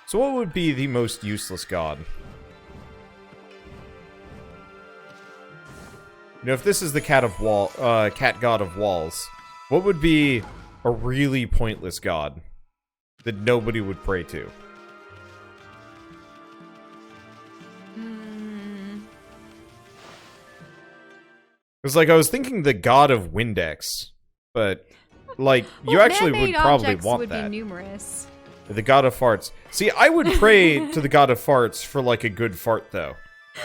So what would be the most useless god? You know, if this is the cat god of walls, what would be a really pointless god that nobody would pray to? It's like I was thinking the god of Windex, but like you actually would probably want would that. Be numerous. The god of farts. See, I would pray to the god of farts for like a good fart though,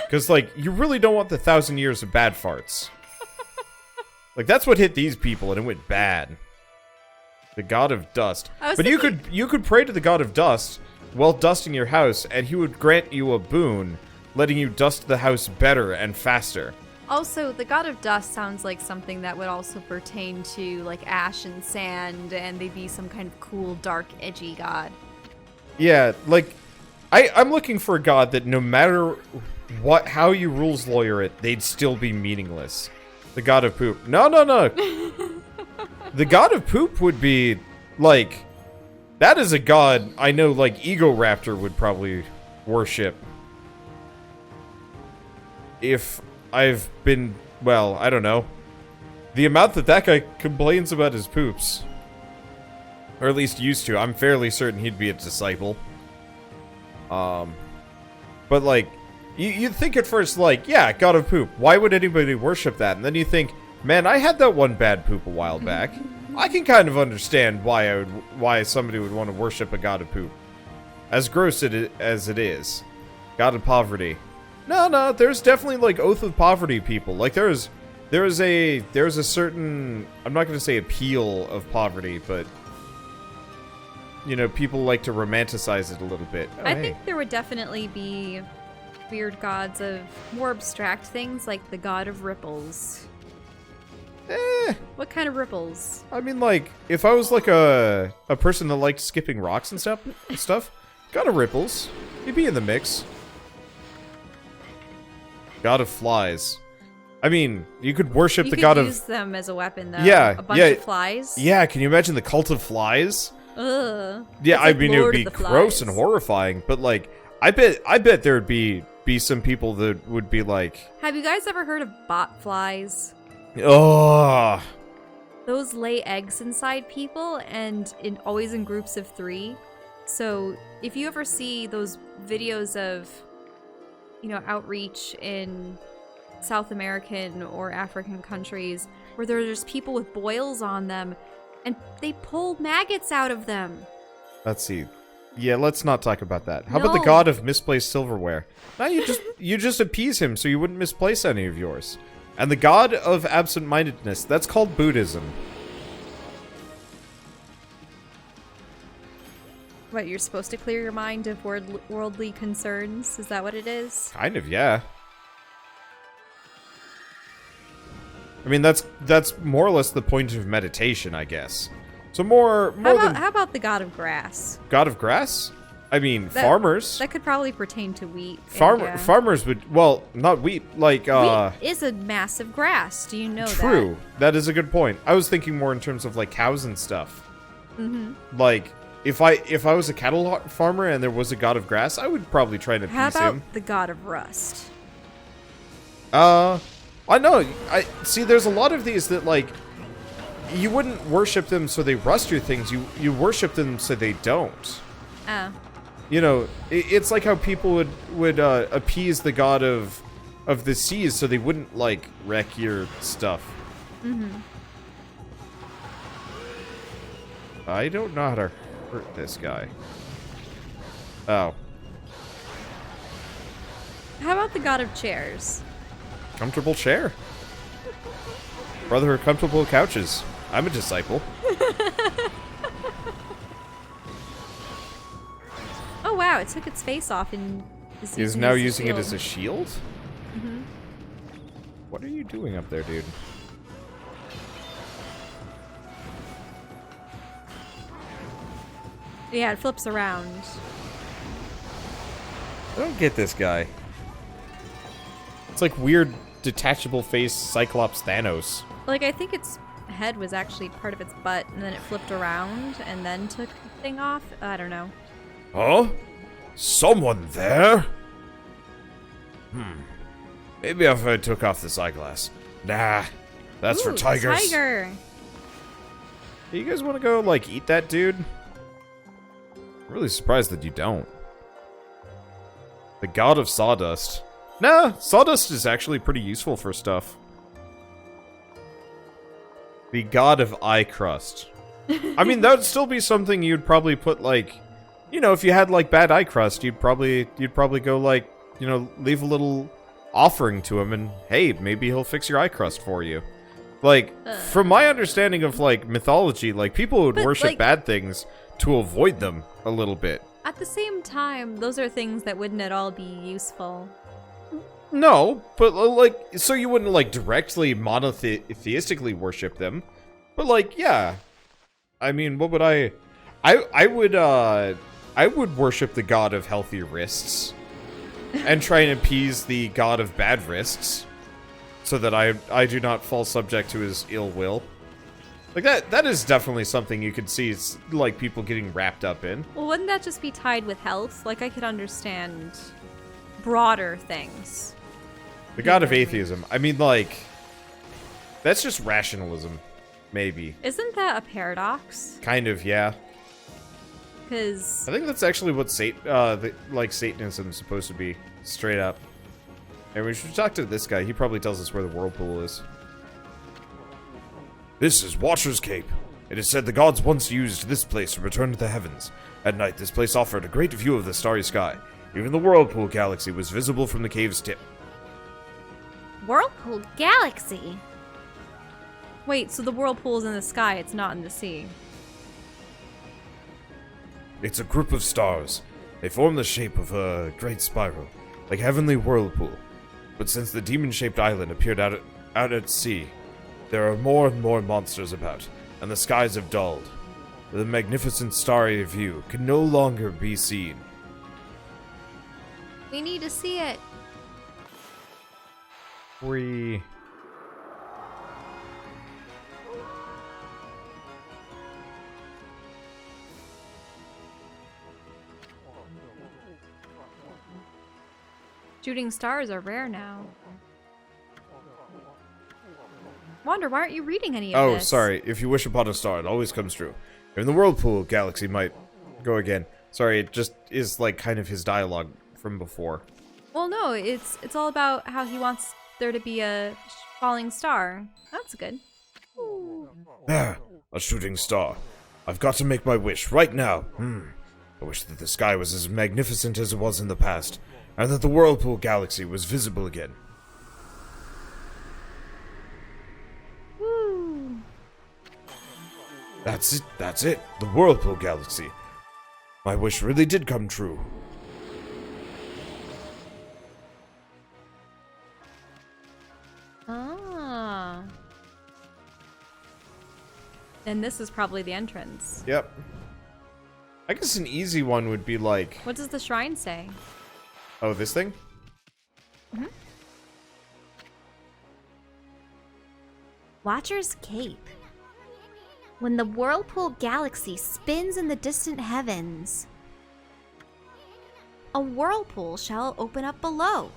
because like you really don't want the 1,000 years of bad farts. Like that's what hit these people, and it went bad. The god of dust. But you could pray to the god of dust while dusting your house, and he would grant you a boon, letting you dust the house better and faster. Also, the god of dust sounds like something that would also pertain to, like, ash and sand, and they'd be some kind of cool, dark, edgy god. Yeah, like, I'm looking for a god that no matter how you rules lawyer it, they'd still be meaningless. The god of poop. No. The god of poop would be, like, that is a god I know, like, Ego Raptor would probably worship. If I've been, well, I don't know. The amount that guy complains about his poops. Or at least used to. I'm fairly certain he'd be a disciple. But like, you'd think at first, like, yeah, god of poop. Why would anybody worship that? And then you think, man, I had that one bad poop a while back. I can kind of understand why somebody would want to worship a god of poop. As gross as it is. God of poverty. No, there's definitely, like, Oath of Poverty people. Like, there's a certain, I'm not going to say appeal of poverty, but, you know, people like to romanticize it a little bit. Oh, I think there would definitely be weird gods of more abstract things, like the god of ripples. What kind of ripples? I mean, like, if I was, like, a person that liked skipping rocks and stuff, god of ripples, he'd be in the mix. God of flies. I mean, you could worship the god of... You could use them as a weapon, though. Yeah, a bunch of flies. Yeah, can you imagine the cult of flies? Ugh. Yeah, like I mean, it would be gross and horrifying, but, like, I bet there would be some people that would be like... Have you guys ever heard of bot flies? Oh. Those lay eggs inside people, and always in groups of 3. So, if you ever see those videos of... you know, outreach in South American or African countries where there's just people with boils on them and they pull maggots out of them. Let's see. Yeah, let's not talk about that. How about the god of misplaced silverware? Now you just appease him so you wouldn't misplace any of yours. And the god of absent-mindedness, that's called Buddhism. What, you're supposed to clear your mind of worldly concerns? Is that what it is? Kind of, yeah. I mean, that's more or less the point of meditation, I guess. So how about the god of grass? God of grass? I mean, farmers. That could probably pertain to wheat. Farmers would, well, not wheat, like, wheat is a massive grass. Do you know that? True. That is a good point. I was thinking more in terms of, like, cows and stuff. Mm-hmm. Like... If I was a cattle farmer and there was a god of grass, I would probably try to appease him. How about the god of rust? I know. I see. There's a lot of these that like you wouldn't worship them so they rust your things. You worship them so they don't. Oh. You know, it's like how people would appease the god of the seas so they wouldn't like wreck your stuff. Mm-hmm. I don't know how to hurt this guy. Oh. How about the god of chairs? Comfortable chair. Brotherhood comfortable couches. I'm a disciple. Oh wow, it took its face off and is now using it as a shield? Mm-hmm. What are you doing up there, dude? Yeah, it flips around. I don't get this guy. It's like weird detachable face Cyclops Thanos. Like, I think its head was actually part of its butt, and then it flipped around and then took the thing off. I don't know. Oh? Someone there? Maybe if I took off this eyeglass. Nah, that's for Ooh, tigers. Tiger. Hey, you guys want to go, like, eat that dude? I'm really surprised that you don't. The god of sawdust. Nah, sawdust is actually pretty useful for stuff. The god of eye crust. I mean, that would still be something you'd probably put, like, you know, if you had, like, bad eye crust, you'd probably go, like, you know, leave a little offering to him and, hey, maybe he'll fix your eye crust for you. Like, from my understanding of, like, mythology, like, people would worship like, bad things to avoid them a little bit. At the same time, those are things that wouldn't at all be useful. No, but, like, so you wouldn't, like, directly monotheistically worship them. But, like, yeah. I mean, what would I would worship the god of healthy wrists. And try and appease the god of bad wrists. So that I do not fall subject to his ill will. Like, that is definitely something you could see, like, people getting wrapped up in. Well, wouldn't that just be tied with health? Like, I could understand broader things. The god of atheism. I mean, like, that's just rationalism, maybe. Isn't that a paradox? Kind of, yeah. Because I think that's actually what Satanism is supposed to be, straight up. And we should talk to this guy. He probably tells us where the whirlpool is. This is Watcher's Cape. It is said the gods once used this place to return to the heavens. At night, this place offered a great view of the starry sky. Even the Whirlpool Galaxy was visible from the cave's tip. Whirlpool Galaxy? wait, so the whirlpool's in the sky, it's not in the sea. It's a group of stars. They form the shape of a great spiral, like heavenly whirlpool. But since the demon-shaped island appeared out at sea, there are more and more monsters about, and the skies have dulled. The magnificent starry view can no longer be seen. We need to see it. Shooting stars are rare now. Wonder, why aren't you reading any of this? Oh, sorry. If you wish upon a star, it always comes true. Even the Whirlpool Galaxy might go again. Sorry, it just is like kind of his dialogue from before. Well, no, it's all about how he wants there to be a falling star. That's good. There, a shooting star. I've got to make my wish right now. I wish that the sky was as magnificent as it was in the past, and that the Whirlpool Galaxy was visible again. Woo. That's it, the Whirlpool Galaxy. My wish really did come true. Ah. And this is probably the entrance. Yep. I guess an easy one would be like... What does the shrine say? Oh, this thing? Mm-hmm. Watcher's Cape. When the Whirlpool Galaxy spins in the distant heavens, a whirlpool shall open up below.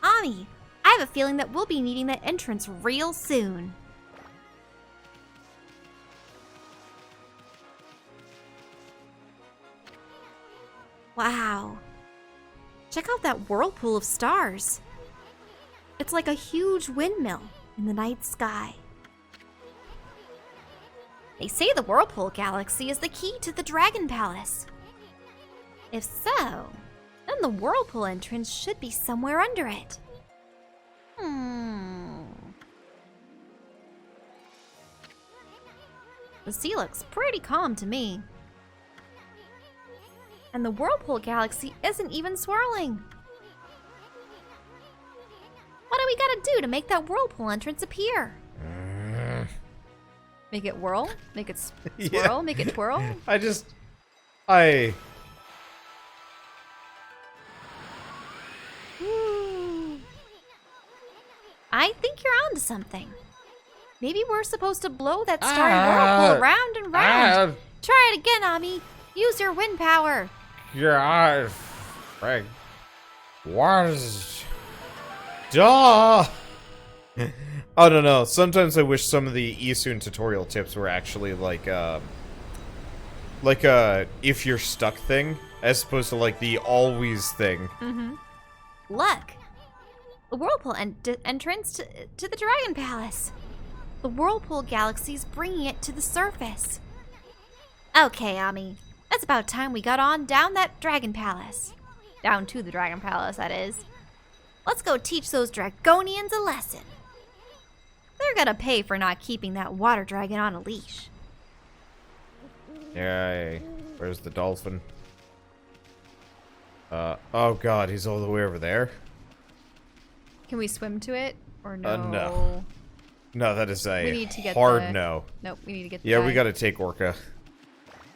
Ami, I have a feeling that we'll be needing that entrance real soon. Wow. Check out that whirlpool of stars. It's like a huge windmill in the night sky. They say the Whirlpool Galaxy is the key to the Dragon Palace. If so, then the whirlpool entrance should be somewhere under it. The sea looks pretty calm to me. And the Whirlpool Galaxy isn't even swirling. What do we gotta do to make that whirlpool entrance appear? Make it whirl? Make it swirl? Yeah. Make it twirl? I think you're onto something. Maybe we're supposed to blow that starry whirlpool round and round. Try it again, Ami. Use your wind power. God. Frank. Was. Duh! I don't know. Sometimes I wish some of the Isun tutorial tips were actually like a if you're stuck thing, as opposed to like the always thing. Look! The whirlpool entrance to the Dragon Palace. The whirlpool galaxy's bringing it to the surface. Okay, Ami. It's about time we got on down that Dragon Palace. Down to the Dragon Palace, that is. Let's go teach those Dragonians a lesson. They're gonna pay for not keeping that water dragon on a leash. Yay. Where's the dolphin? Oh god, he's all the way over there? Can we swim to it? Or no? No. No, that is a We need to get hard the- no. Nope, we need to get the Yeah, guy. we gotta take Orca.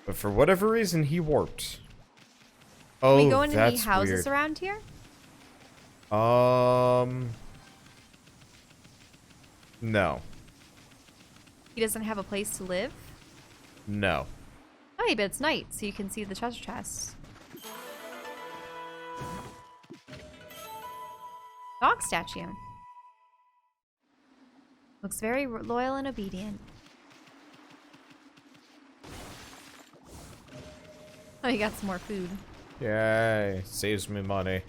But for whatever reason, he warped. Can Oh, we go into any that's houses weird. around here? No. He doesn't have a place to live? No. Oh, but it's night, so you can see the treasure chests. Dog statue. Looks very loyal and obedient. Oh, you got some more food. Yay. Saves me money.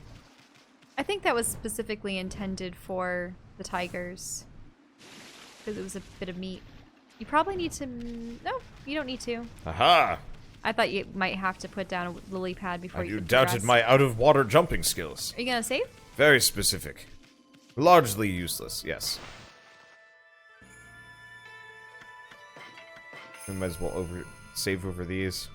I think that was specifically intended for the tigers. Because it was a bit of meat. You probably need to... No, you don't need to. Aha! I thought you might have to put down a lily pad before you You could doubted progress. my out-of-water jumping skills. Are you gonna save? Very specific. Largely useless, yes. We might as well save over these.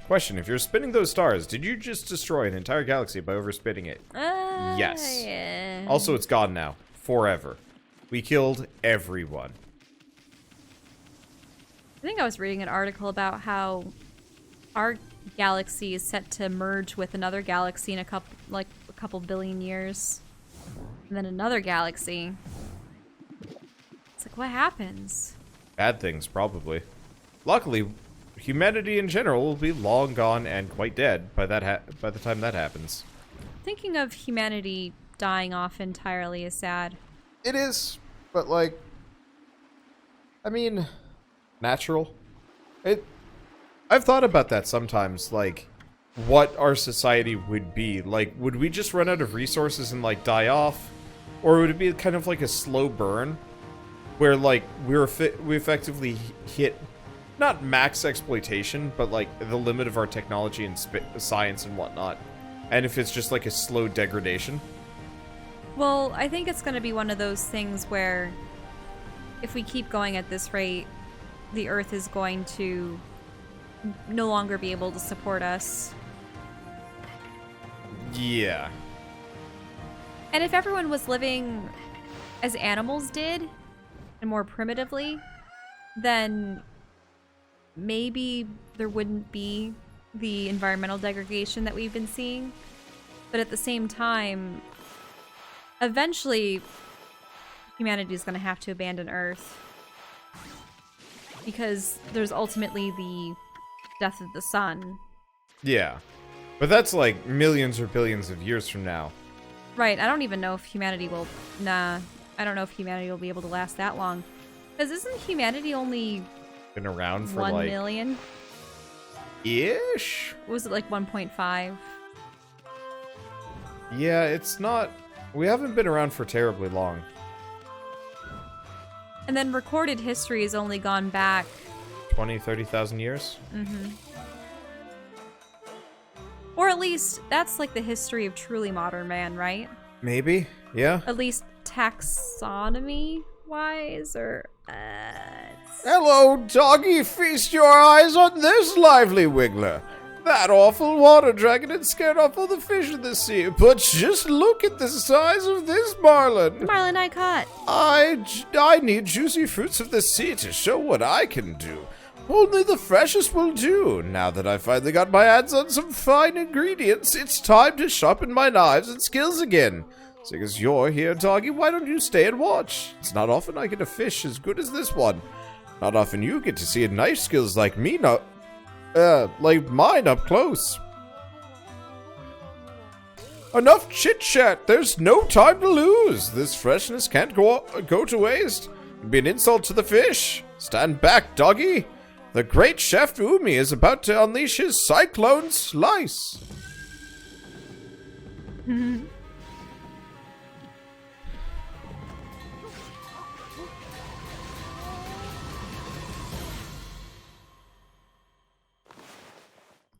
Question, if you're spinning those stars, did you just destroy an entire galaxy by overspinning it? Yes. Yeah. Also, it's gone now. Forever. We killed everyone. I think I was reading an article about how our galaxy is set to merge with another galaxy in a couple billion years. And then another galaxy. It's like, what happens? Bad things, probably. Luckily, humanity in general will be long gone and quite dead by the time that happens. Thinking of humanity dying off entirely is sad. It is, but like, I mean, natural. I've thought about that sometimes, like, what our society would be. Like, would we just run out of resources and, like, die off? Or would it be kind of like a slow burn? Where, like, we effectively hit, not max exploitation, but, like, the limit of our technology and science and whatnot. And if it's just, like, a slow degradation? Well, I think it's going to be one of those things where if we keep going at this rate, the Earth is going to no longer be able to support us. Yeah. And if everyone was living as animals did, and more primitively, then maybe there wouldn't be the environmental degradation that we've been seeing. But at the same time, eventually, humanity is going to have to abandon Earth. Because there's ultimately the death of the sun. Yeah. But that's like millions or billions of years from now. Right, I don't even know if humanity will... Nah, I don't know if humanity will be able to last that long. Because isn't humanity only Been around for 1 like... million? Ish? Was it like 1.5? Yeah, it's not... We haven't been around for terribly long. And then recorded history has only gone back... 20, 30,000 years? Or at least, that's like the history of truly modern man, right? Maybe, yeah. At least taxonomy-wise, or... Hello, doggy, feast your eyes on this lively wiggler. That awful water dragon had scared off all the fish in the sea, but just look at the size of this marlin. Marlin I caught! I need juicy fruits of the sea to show what I can do. Only the freshest will do. Now that I finally got my hands on some fine ingredients, it's time to sharpen my knives and skills again. Seeing as you're here, doggy, why don't you stay and watch? It's not often I get a fish as good as this one. Not often you get to see knife skills like me, like mine up close. Enough chit-chat. There's no time to lose. This freshness can't go to waste. It'd be an insult to the fish. Stand back, doggy. The great chef Umi is about to unleash his cyclone slice.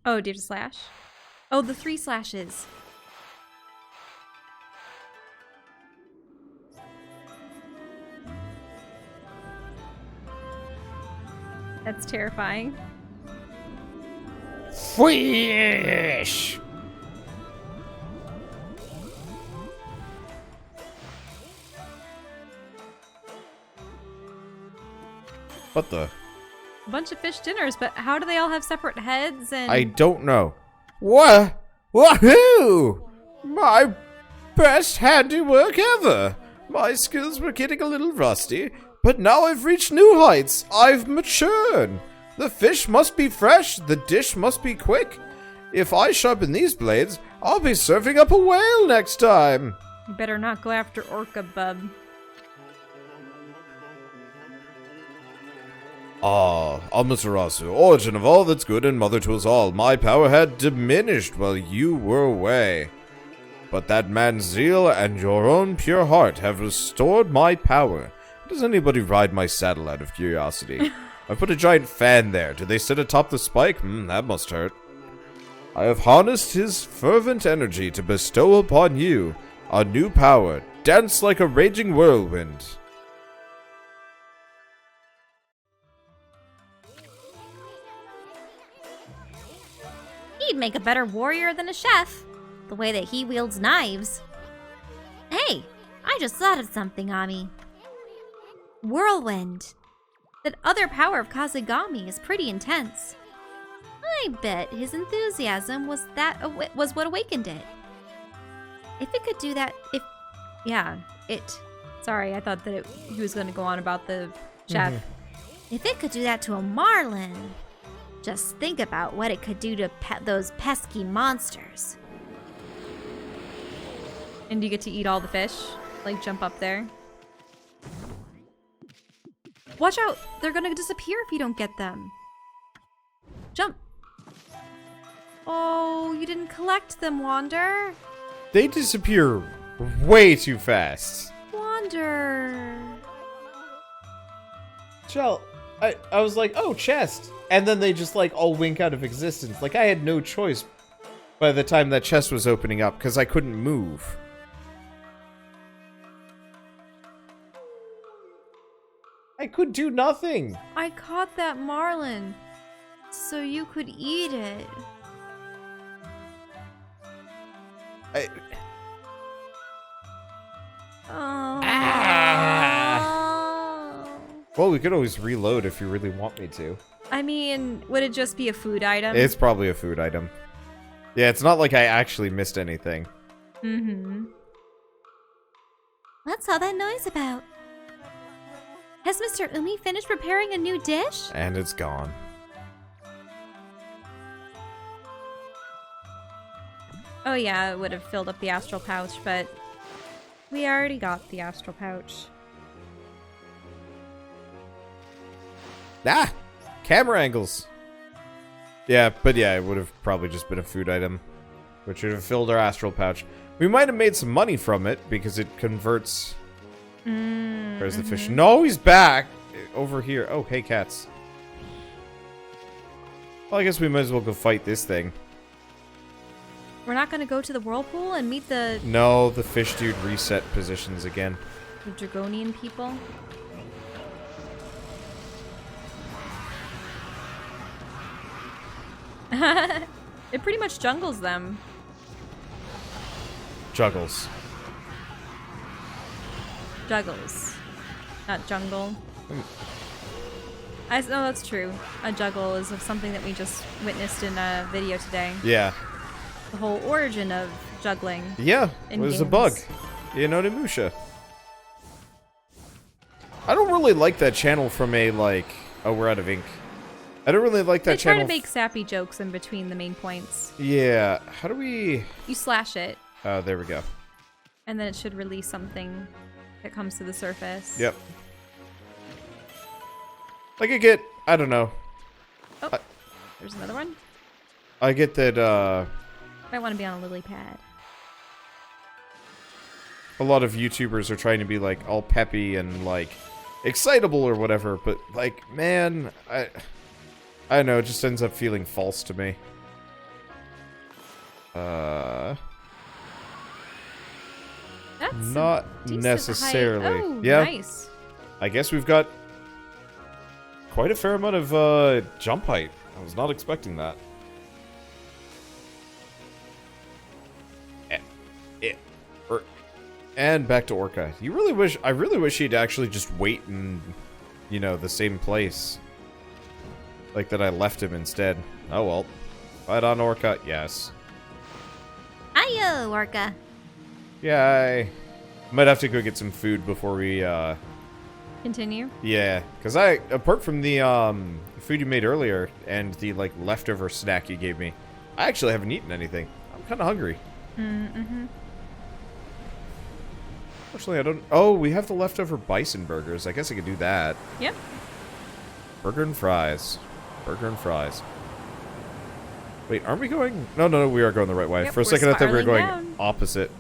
Oh, do you have to slash? Oh, the 3 slashes. That's terrifying. Fish! What the? A bunch of fish dinners, but how do they all have separate heads and... I don't know. What? Wahoo! My best handiwork ever! My skills were getting a little rusty, but now I've reached new heights. I've matured. The fish must be fresh, the dish must be quick. If I sharpen these blades, I'll be serving up a whale next time. You better not go after Orca, bub. Ah, Amaterasu, origin of all that's good and mother to us all. My power had diminished while you were away. But that man's zeal and your own pure heart have restored my power. Does anybody ride my saddle out of curiosity? I put a giant fan there. Did they sit atop the spike? That must hurt. I have harnessed his fervent energy to bestow upon you a new power. Dance like a raging whirlwind. He'd make a better warrior than a chef, the way that he wields knives. Hey, I just thought of something, Ami. Whirlwind. That other power of Kazegami is pretty intense. I bet his enthusiasm was what awakened it. If it could do that, Sorry, I thought that he was going to go on about the chef. If it could do that to a marlin, just think about what it could do to those pesky monsters. And you get to eat all the fish? Like, jump up there? Watch out! They're gonna disappear if you don't get them. Jump! Oh, you didn't collect them, Wander. They disappear way too fast. Wander. Chell, I was like, oh, chest. And then they just, like, all wink out of existence. Like, I had no choice by the time that chest was opening up, because I couldn't move. I could do nothing. I caught that marlin, so you could eat it. Oh. Well, we could always reload if you really want me to. I mean, would it just be a food item? It's probably a food item. Yeah, it's not like I actually missed anything. What's all that noise about? Has Mr. Umi finished preparing a new dish? And it's gone. Oh yeah, it would have filled up the astral pouch, but we already got the astral pouch. Ah! Camera angles! Yeah, but yeah, it would have probably just been a food item, which would have filled our astral pouch. We might have made some money from it, because it converts... Where's the fish? No, he's back! Over here. Oh, hey, cats. Well, I guess we might as well go fight this thing. We're not gonna go to the whirlpool and meet the... No, the fish dude reset positions again. The Dragonian people? It pretty much jungles them. Juggles. Juggles. Not jungle. No, that's true. A juggle is of something that we just witnessed in a video today. Yeah. The whole origin of juggling. Yeah, it was a bug. You know, Musha. I don't really like that channel from a, like... Oh, we're out of ink. I don't really like that They try channel. to make sappy jokes in between the main points. Yeah. How do we... You slash it, Oh, there we go. and then it should release something that comes to the surface. Yep. Like I get... I don't know. Oh, there's another one. I get that, Might want to be on a lily pad. a lot of YouTubers are trying to be, like, all peppy and, like, excitable or whatever, but, like, man, I don't know, it just ends up feeling false to me. That's Not a decent necessarily. height. Oh, yeah. nice. I guess we've got quite a fair amount of, jump height. I was not expecting that. And back to Orca. I really wish he'd actually just wait in, you know, the same place. Like that I left him instead. Oh well. Fight on Orca, yes. Ayo, Orca. Yeah, I might have to go get some food before we, Continue. yeah. Because apart from the, food you made earlier and the, like, leftover snack you gave me, I actually haven't eaten anything. I'm kind of hungry. Mm-hmm. Actually, I don't... Oh, we have the leftover bison burgers. I guess I could do that. Yep. Burger and fries. Burger and fries. Wait, aren't we going... No, we are going the right way. Yep, For a we're second, I thought we were spiraling going down. opposite.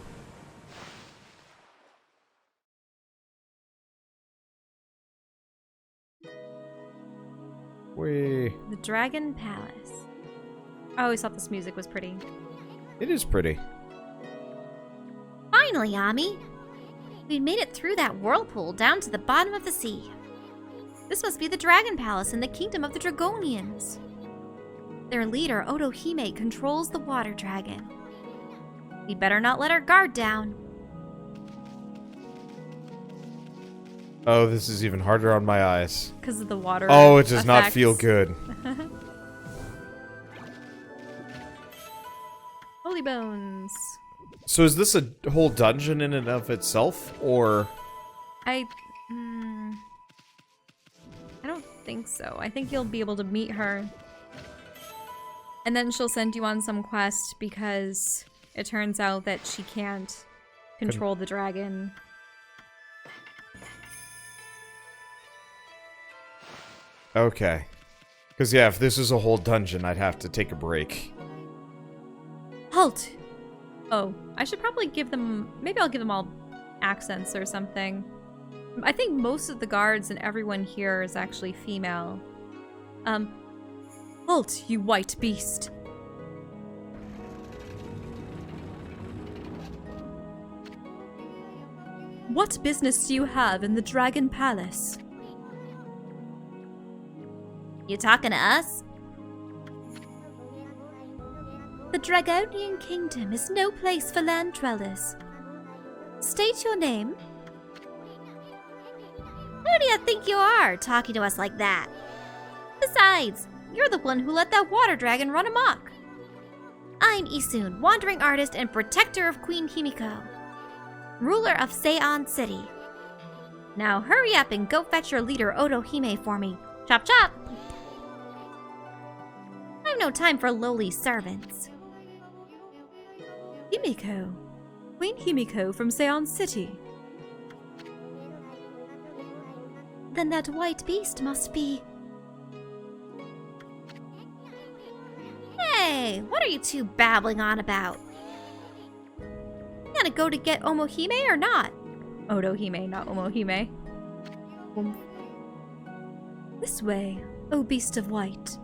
Wait. The Dragon Palace. I always thought this music was pretty. It is pretty. Finally, Ami. We made it through that whirlpool down to the bottom of the sea. This must be the Dragon Palace in the Kingdom of the Dragonians. Their leader, Otohime, controls the water dragon. We better not let our guard down. Oh, this is even harder on my eyes. Because of the water. Oh, it does not effects. feel good. Holy bones. So is this a whole dungeon in and of itself, or... I don't think so. I think you'll be able to meet her. And then she'll send you on some quest because it turns out that she can't control the dragon. Okay. Because, yeah, if this is a whole dungeon, I'd have to take a break. Halt! Oh, I should probably give them... Maybe I'll give them all accents or something. I think most of the guards and everyone here is actually female. Halt, you white beast. What business do you have in the Dragon Palace? You talking to us? The Dragonian Kingdom is no place for land dwellers. State your name. Who do you think you are, talking to us like that? Besides, you're the one who let that water dragon run amok. I'm Isun, wandering artist and protector of Queen Himiko, ruler of Seion City. Now hurry up and go fetch your leader Otohime for me. Chop chop! I've no time for lowly servants. Himiko. Queen Himiko from Seion City. Then that white beast must be... Hey, what are you two babbling on about? You gonna go to get Omohime or not? Otohime, not Omohime. This way, O beast of white.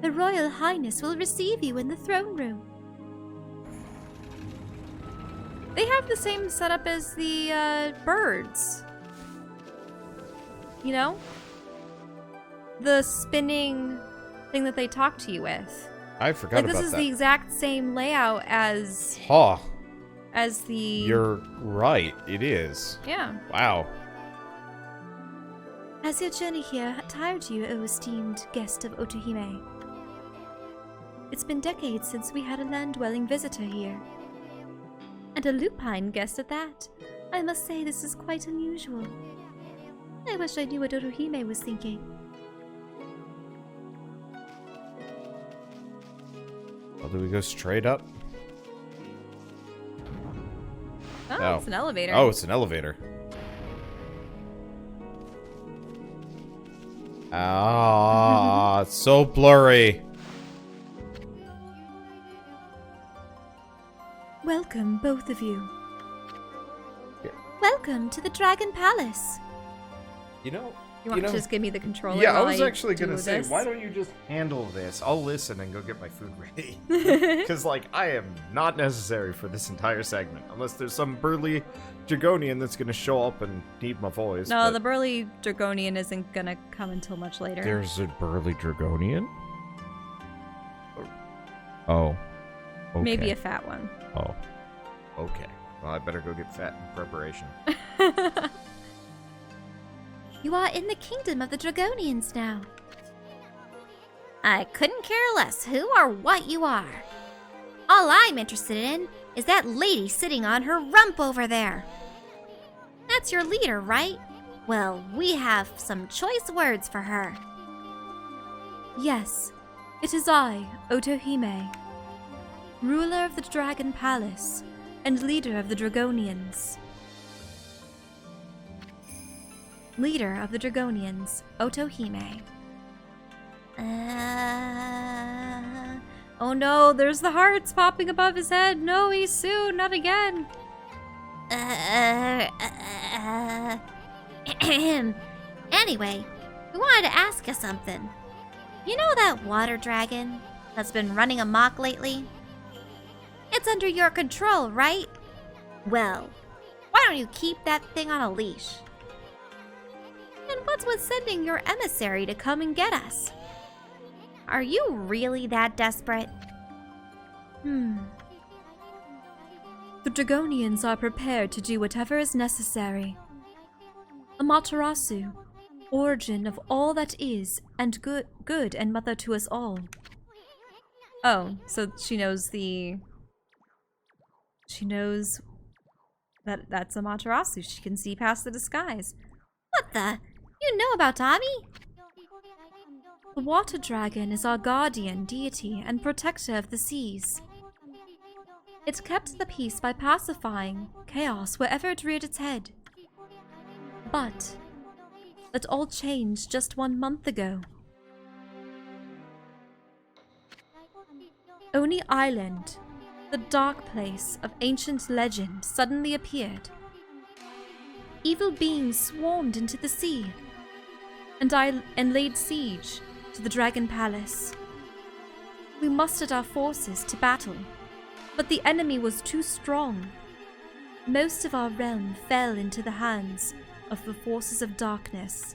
Her Royal Highness will receive you in the throne room. They have the same setup as the birds. You know? The spinning thing that they talk to you with. I forgot about that. This is the exact same layout as Huh. as the... You're right. It is. Yeah. Wow. Has your journey here tired you, O esteemed guest of Otohime? It's been decades since we had a land-dwelling visitor here. And a lupine guest at that. I must say this is quite unusual. I wish I knew what Otohime was thinking. Well, do we go straight up? Oh, Oh. it's an elevator. Oh, it's an elevator. Ah, it's so blurry. Welcome, both of you. Welcome to the Dragon Palace. You know, You want to just give me the controller? yeah, I while was actually do gonna say, this? why don't you just handle this? I'll listen and go get my food ready. Because, like, I am not necessary for this entire segment. Unless there's some burly Dragonian that's gonna show up and need my voice. No, but the burly Dragonian isn't gonna come until much later. There's a burly Dragonian? Oh. Okay. Maybe a fat one. Oh. Okay. Well, I better go get fat in preparation. You are in the kingdom of the Dragonians now. I couldn't care less who or what you are. All I'm interested in is that lady sitting on her rump over there. That's your leader, right? Well, we have some choice words for her. Yes, it is I, Otohime, ruler of the Dragon Palace and leader of the Dragonians. Leader of the Dragonians, Otohime. Oh no, there's the hearts popping above his head. No, Isu, not again. Anyway, we wanted to ask you something. You know that water dragon that's been running amok lately? It's under your control, right? Well, why don't you keep that thing on a leash? And what's with sending your emissary to come and get us? Are you really that desperate? The Dragonians are prepared to do whatever is necessary. Amaterasu, origin of all that is, and good and mother to us all. Oh, so she knows that that's Amaterasu. She can see past the disguise. What the? You know about Tommy? The water dragon is our guardian deity and protector of the seas. It kept the peace by pacifying chaos wherever it reared its head. But that all changed just 1 month ago. Oni Island, the dark place of ancient legend, suddenly appeared. Evil beings swarmed into the sea and laid siege to the Dragon Palace. We mustered our forces to battle, but the enemy was too strong. Most of our realm fell into the hands of the forces of darkness.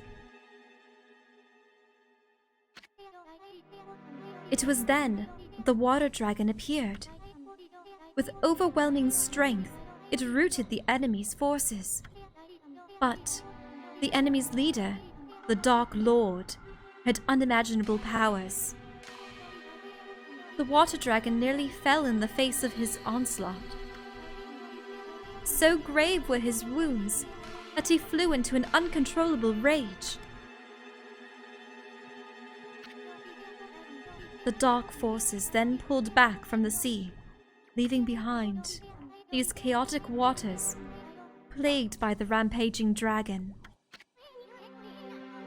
It was then that the water dragon appeared. With overwhelming strength, it routed the enemy's forces. But the enemy's leader, the Dark Lord, had unimaginable powers. The water dragon nearly fell in the face of his onslaught. So grave were his wounds that he flew into an uncontrollable rage. The dark forces then pulled back from the sea, leaving behind these chaotic waters, plagued by the rampaging dragon.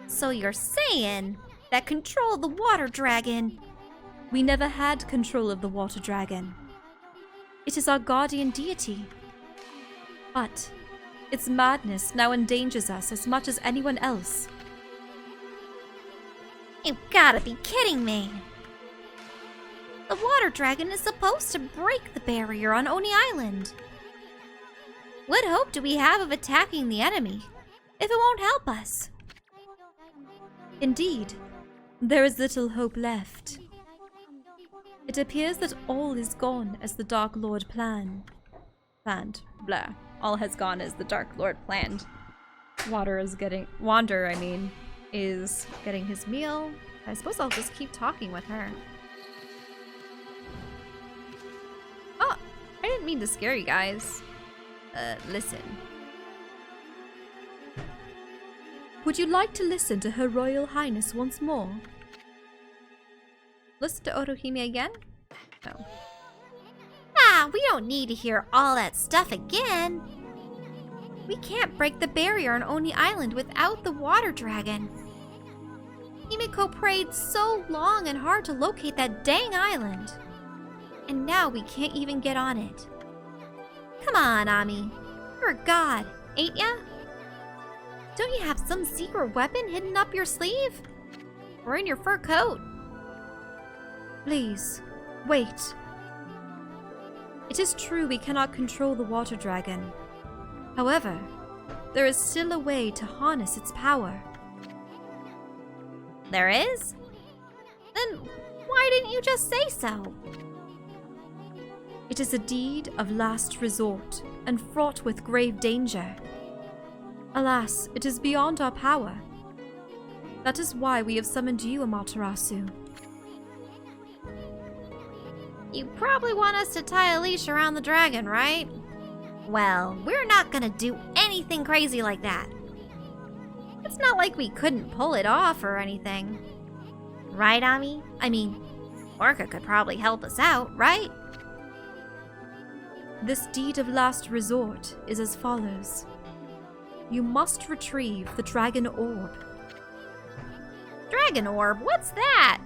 So you're saying that control of the water dragon... We never had control of the water dragon. It is our guardian deity. But its madness now endangers us as much as anyone else. You've gotta be kidding me! The water dragon is supposed to break the barrier on Oni Island. What hope do we have of attacking the enemy if it won't help us? Indeed, there is little hope left. It appears that all is gone as the Dark Lord planned. Blah. All has gone as the Dark Lord planned. Wander, is getting his meal. I suppose I'll just keep talking with her. Oh, I didn't mean to scare you guys. Listen. Would you like to listen to Her Royal Highness once more? Listen to Otohime again? No. Ah, we don't need to hear all that stuff again. We can't break the barrier on Oni Island without the water dragon. Himiko prayed so long and hard to locate that dang island. And now we can't even get on it. Come on, Ami. You're a god, ain't ya? Don't you have some secret weapon hidden up your sleeve? Or in your fur coat? Please, wait. It is true we cannot control the water dragon. However, there is still a way to harness its power. There is? Then why didn't you just say so? It is a deed of last resort and fraught with grave danger. Alas, it is beyond our power. That is why we have summoned you, Amaterasu. You probably want us to tie a leash around the dragon, right? Well, we're not gonna do anything crazy like that. It's not like we couldn't pull it off or anything. Right, Ami? I mean, Orca could probably help us out, right? This deed of last resort is as follows. You must retrieve the dragon orb. Dragon orb? What's that?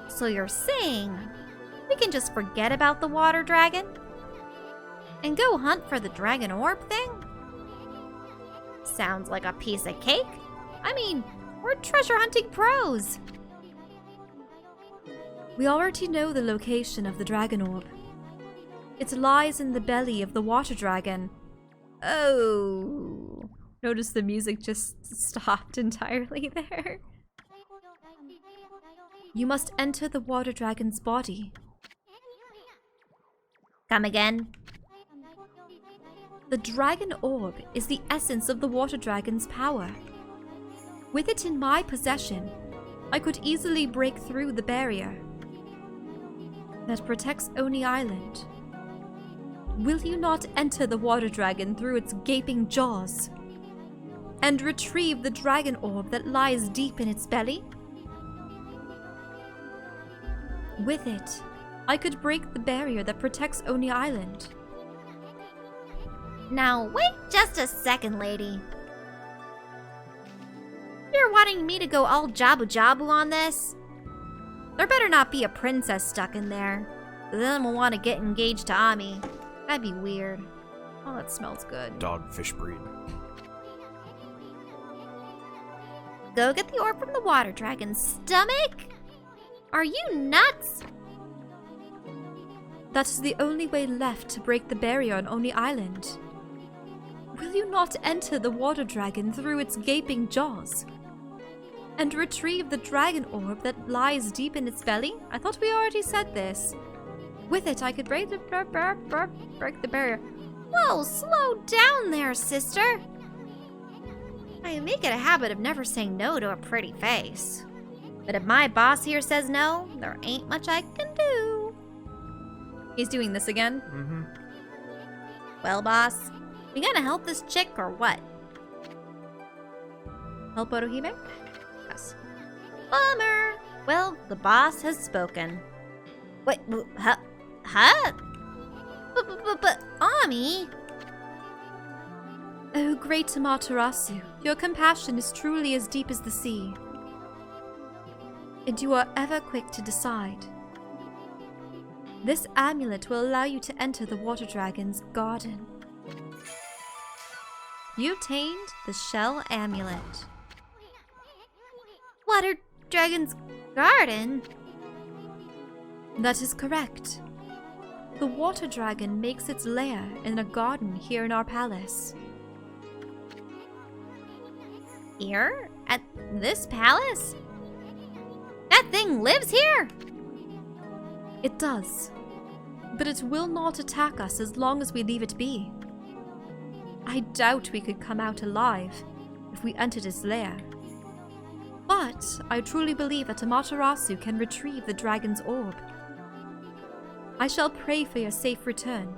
So you're saying we can just forget about the water dragon? And go hunt for the dragon orb thing? Sounds like a piece of cake. I mean, we're treasure hunting pros. We already know the location of the dragon orb. It lies in the belly of the water dragon. Oh. Notice the music just stopped entirely there. You must enter the water dragon's body. Come again? The dragon orb is the essence of the water dragon's power. With it in my possession, I could easily break through the barrier that protects Oni Island. Will you not enter the water dragon through its gaping jaws and retrieve the dragon orb that lies deep in its belly? With it, I could break the barrier that protects Oni Island. Now, wait just a second, lady. You're wanting me to go all jabu jabu on this? There better not be a princess stuck in there. Then we'll want to get engaged to Ami. That'd be weird. Oh, that smells good. Dogfish breed. Go get the orb from the water dragon's stomach? Are you nuts? That is the only way left to break the barrier on Oni Island. Will you not enter the water dragon through its gaping jaws and retrieve the dragon orb that lies deep in its belly? I thought we already said this. With it, I could break the barrier. Whoa, slow down there, sister. I make it a habit of never saying no to a pretty face. But if my boss here says no, there ain't much I can do. He's doing this again? Mm-hmm. Well, boss, we gonna help this chick or what? Help Orohime? Yes. Bummer. Well, the boss has spoken. Wait, huh? But, Ami? Oh, great Amaterasu, your compassion is truly as deep as the sea. And you are ever quick to decide. This amulet will allow you to enter the water dragon's garden. You obtained the shell amulet. Water dragon's garden? That is correct. The water dragon makes its lair in a garden here in our palace. Here? At this palace? That thing lives here? It does. But it will not attack us as long as we leave it be. I doubt we could come out alive if we entered its lair. But I truly believe that Amaterasu can retrieve the dragon's orb. I shall pray for your safe return